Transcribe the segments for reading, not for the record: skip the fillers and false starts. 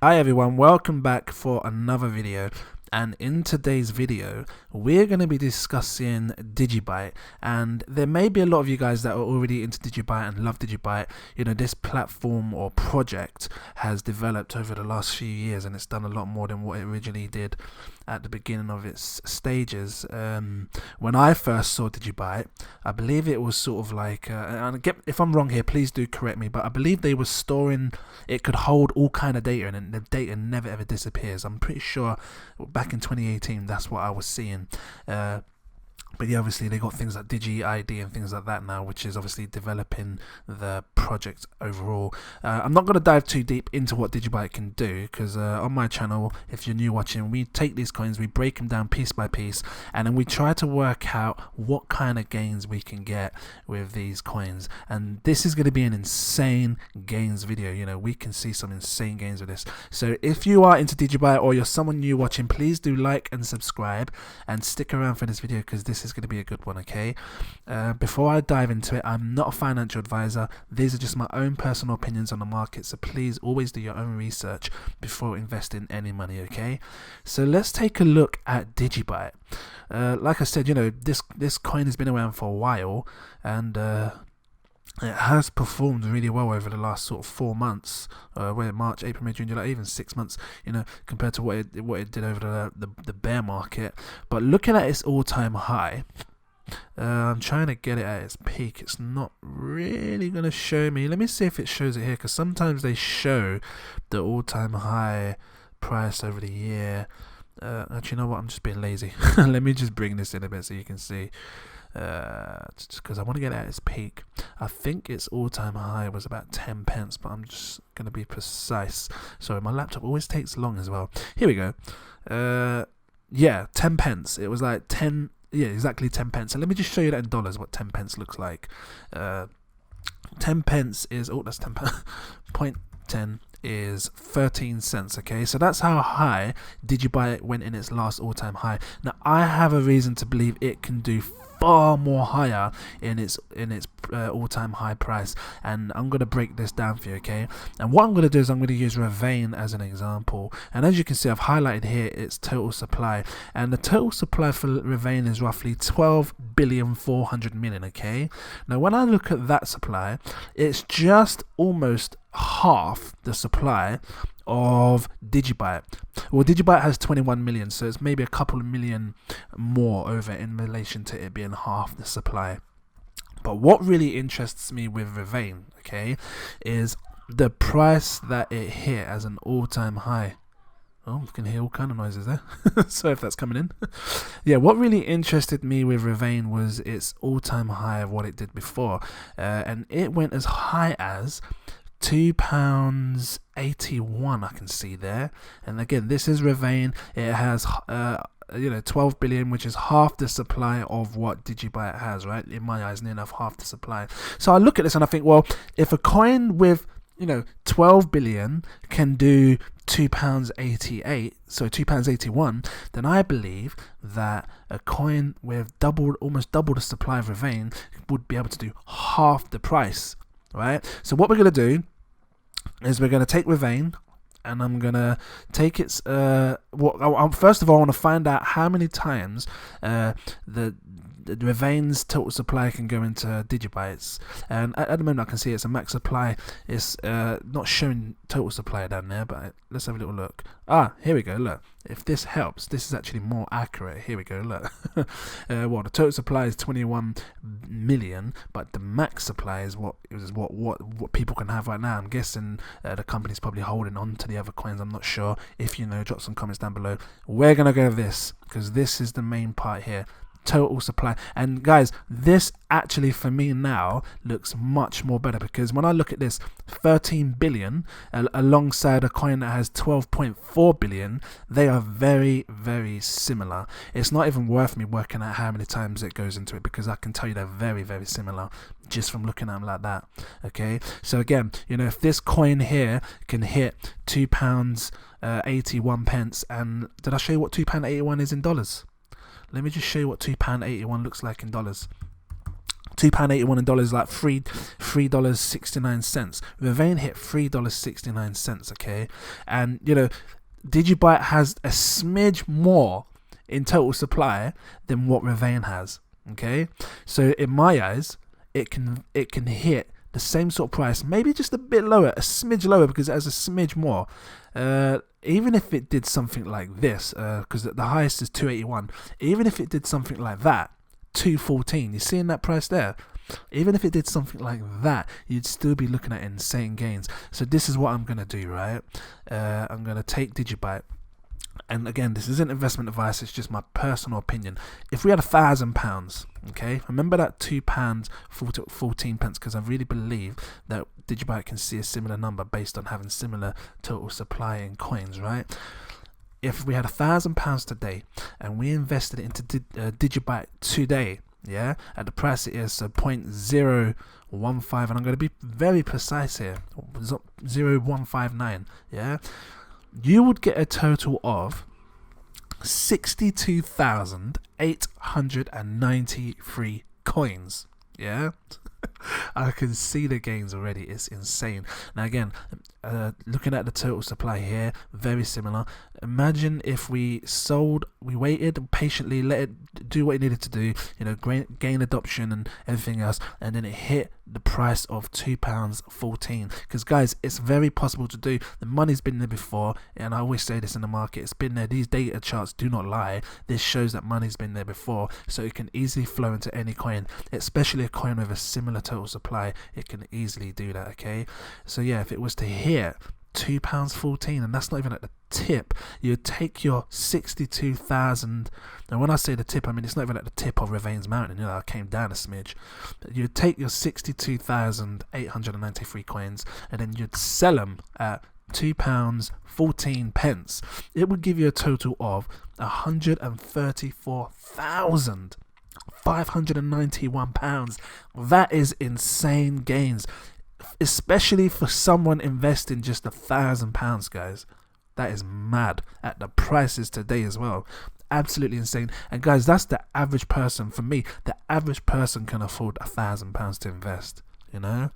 Hi everyone, welcome back for another video. And in today's video we're going to be discussing DigiByte, and there may be a lot of you guys that are already into DigiByte and love DigiByte. You know, this platform or project has developed over the last few years, and it's done a lot more than what it originally did at the beginning of its stages. When I first saw DigiByte, I believe it was sort of like, if I'm wrong here, please do correct me, but I believe they were storing, it could hold all kind of data, and the data never ever disappears. I'm pretty sure back in 2018 that's what I was seeing. But yeah, obviously they got things like DigiID and things like that now, which is obviously developing the project overall. I'm not going to dive too deep into what DigiByte can do, because on my channel, if you're new watching, we take these coins, we break them down piece by piece, and then we try to work out what kind of gains we can get with these coins. And this is going to be an insane gains video. You know, we can see some insane gains with this. So if you are into DigiByte or you're someone new watching, please do like and subscribe and stick around for this video, because this is going to be a good one. Okay, before I dive into it, I'm not a financial advisor. These are just my own personal opinions on the market, so please always do your own research before investing any money. Okay, so let's take a look at DigiByte. Like I said, you know, this coin has been around for a while, and it has performed really well over the last sort of 4 months, March, April, May, June, July, even 6 months, you know, compared to what it did over the bear market. But looking at its all-time high, I'm trying to get it at its peak. It's not really going to show me. Let me see if it shows it here, because sometimes they show the all-time high price over the year. Actually, you know what? I'm just being lazy. Let me just bring this in a bit so you can see. Because I want to get at its peak. I think its all-time high was about 10 pence, but I'm just going to be precise. Sorry, my laptop always takes long as well. Here we go. Yeah, 10 pence. It was like 10, yeah, exactly 10 pence. So let me just show you that in dollars, what 10 pence looks like. 10 pence is, oh, that's 10 pence. 0.10 is 13 cents. Okay, so that's how high DigiByte went in its last all-time high. Now I have a reason to believe it can do far more higher in its all-time high price, and I'm going to break this down for you. Okay, and what I'm going to do is I'm going to use Ravane as an example, and as you can see, I've highlighted here its total supply, and the total supply for Ravane is roughly 12,400,000,000. Okay, now when I look at that supply, it's just almost half the supply of DigiByte. Well, DigiByte has 21 million, so it's maybe a couple of million more over in relation to it being half the supply. But what really interests me with Ravane, okay, is the price that it hit as an all-time high. Oh, you can hear all kind of noises there. So if that's coming in. Yeah, what really interested me with Ravane was its all-time high of what it did before. And it went as high as £2.81, I can see there. And again, this is Ravane. It has 12 billion, which is half the supply of what DigiByte has, right? In my eyes, near enough half the supply. So I look at this and I think, well, if a coin with 12 billion can do £2.88, so £2.81, then I believe that a coin with almost double the supply of Ravane would be able to do half the price. Right, so what we're going to do is we're going to take Ravane, and I'm going to take its first of all I want to find out how many times the Ravane's total supply can go into DigiBytes. And at the moment I can see it's a max supply. It's not showing total supply down there, but let's have a little look. Here we go. Look, if this helps, this is actually more accurate. Here we go. Look. The total supply is 21 million, but the max supply is what people can have right now. I'm guessing the company's probably holding on to the other coins. I'm not sure. If you know, drop some comments down below. We're gonna go with this, because this is the main part here. Total supply. And guys, this actually for me now looks much more better, because when I look at this 13 billion alongside a coin that has 12.4 billion, they are very, very similar. It's not even worth me working out how many times it goes into it, because I can tell you they're very, very similar just from looking at them like that. Okay, so again, if this coin here can hit £2.81, and did I show you what £2.81 is in dollars? Let me just show you what £2.81 looks like in dollars. £2.81 in dollars, like $3.69. Ravane hit $3.69. Okay, and you know, DigiByte has a smidge more in total supply than what Ravane has. Okay, so in my eyes, it can hit the same sort of price, maybe just a bit lower, a smidge lower, because it has a smidge more. Even if it did something like this, because the highest is 281. Even if it did something like that, 214. You seeing that price there? Even if it did something like that, you'd still be looking at insane gains. So this is what I'm gonna do, right? I'm gonna take DigiByte. And again, this isn't investment advice, it's just my personal opinion. If we had £1,000, okay, remember that £2.14, because I really believe that DigiByte can see a similar number based on having similar total supply in coins, right? If we had £1,000 today and we invested it into DigiByte today, yeah, at the price it is, so 0.015, and I'm going to be very precise here, 0.0159, yeah, you would get a total of 62,893 coins. Yeah, I can see the gains already. It's insane. Now again, looking at the total supply here, very similar. Imagine if we waited patiently, let it do what it needed to do, you know, gain adoption and everything else, and then it hit the price of £2.14. Because guys, it's very possible to do. The money's been there before, and I always say this in the market, it's been there. These data charts do not lie. This shows that money's been there before, so it can easily flow into any coin, especially a coin with a similar total supply. It can easily do that. Okay, so yeah, if it was to hit £2.14, and that's not even at the tip, you'd take your 62,000, and when I say the tip, I mean it's not even at the tip of Ravane's mountain, you know, I came down a smidge. You'd take your 62,893 coins, and then you'd sell them at £2.14. It would give you a total of £134,591. That is insane gains, especially for someone investing just £1,000, guys. That is mad at the prices today as well. Absolutely insane. And guys, that's the average person. For me, the average person can afford £1,000 to invest, you know.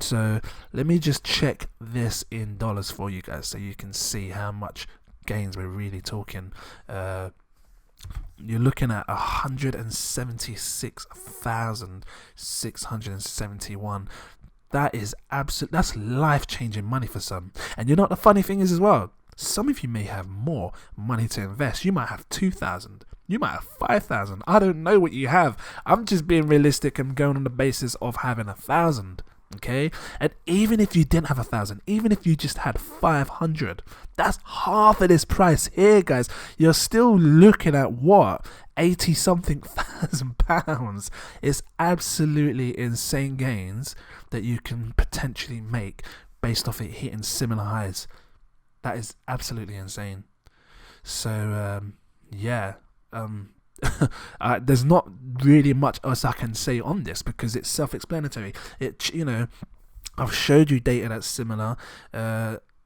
So let me just check this in dollars for you guys, so you can see how much gains we're really talking. You're looking at 176,671. That is that's life-changing money for some. And you know what the funny thing is as well? Some of you may have more money to invest. You might have 2,000. You might have 5,000. I don't know what you have. I'm just being realistic and going on the basis of having 1,000. Okay, and even if you didn't have 1,000, even if you just had 500, that's half of this price here, guys. You're still looking at what, 80 something thousand pounds. It's absolutely insane gains that you can potentially make based off it hitting similar highs. That is absolutely insane. So yeah, there's not really much else I can say on this because it's self-explanatory. You know, I've showed you data that's similar.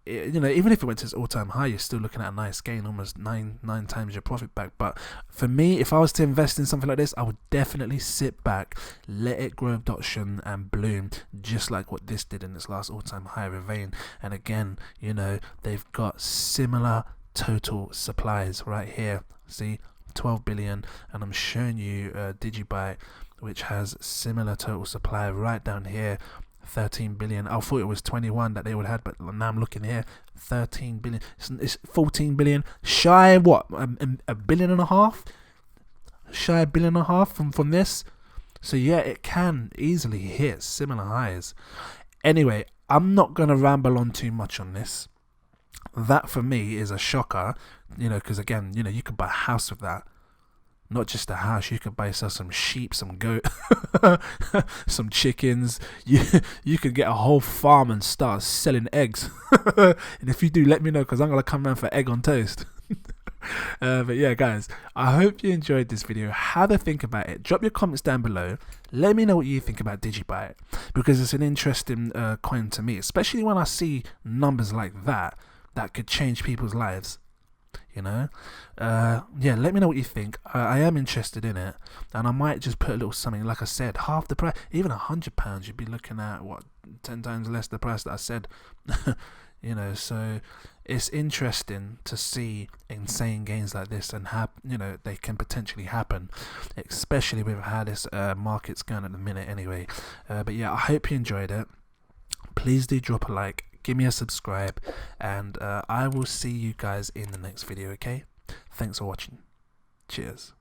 You know, even if it went to its all-time high, you're still looking at a nice gain, almost nine times your profit back. But for me, if I was to invest in something like this, I would definitely sit back, let it grow adoption and bloom, just like what this did in its last all-time high, Ravane. And again, you know, they've got similar total supplies right here. See, 12 billion, and I'm showing you DigiByte, which has similar total supply right down here, 13 billion. I thought it was 21 that they would have, but now I'm looking here, 13 billion. It's 14 billion, shy what, a billion and a half, shy a billion and a half from this. So yeah, it can easily hit similar highs. Anyway, I'm not gonna ramble on too much on this. That for me is a shocker, you know, because again, you know, you could buy a house with that. Not just a house, you could buy yourself some sheep, some goat, some chickens. You could get a whole farm and start selling eggs. And if you do, let me know, because I'm going to come around for egg on toast. But yeah, guys, I hope you enjoyed this video. Have a think about it. Drop your comments down below. Let me know what you think about DigiByte, because it's an interesting coin to me, especially when I see numbers like that could change people's lives. you know. Yeah, let me know what you think. I am interested in it, and I might just put a little something, like I said, half the price. Even £100, you'd be looking at what, 10 times less the price that I said. You know, so it's interesting to see insane gains like this, and you know, they can potentially happen, especially with how this market's going at the minute anyway. But yeah, I hope you enjoyed it. Please do drop a like, give me a subscribe, and I will see you guys in the next video. Okay, thanks for watching. Cheers.